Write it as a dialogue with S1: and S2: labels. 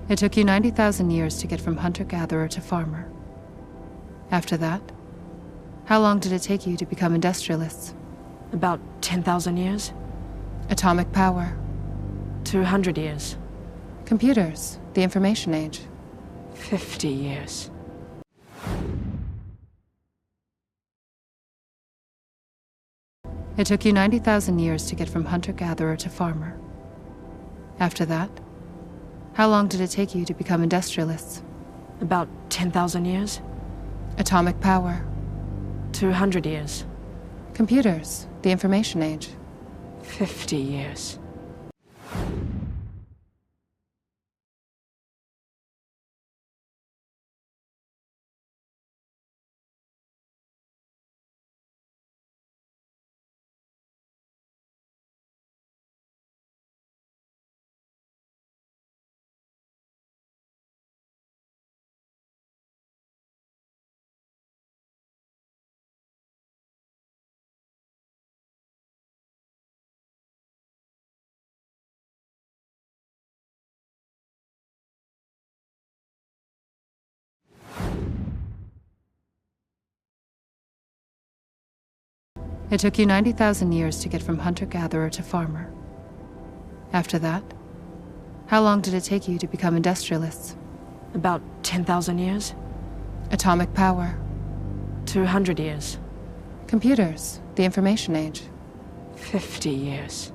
S1: It took you 90,000 years to get from hunter-gatherer to farmer. After that, how long did it take you to become industrialists?
S2: About 10,000 years?
S1: Atomic power.
S2: 200 years?
S1: Computers, the information age.
S2: 50 years?
S1: It took you 90,000 years to get from hunter-gatherer to farmer. After that, how long did it take you to become industrialists?
S2: About 10,000 years?
S1: Atomic power.
S2: 200 years?
S1: Computers, the information age.
S2: 50 years?
S1: It took you 90,000 years to get from hunter-gatherer to farmer. After that, how long did it take you to become industrialists?
S2: About 10,000 years?
S1: Atomic power.
S2: 200 years?
S1: Computers, the information age.
S2: 50 years?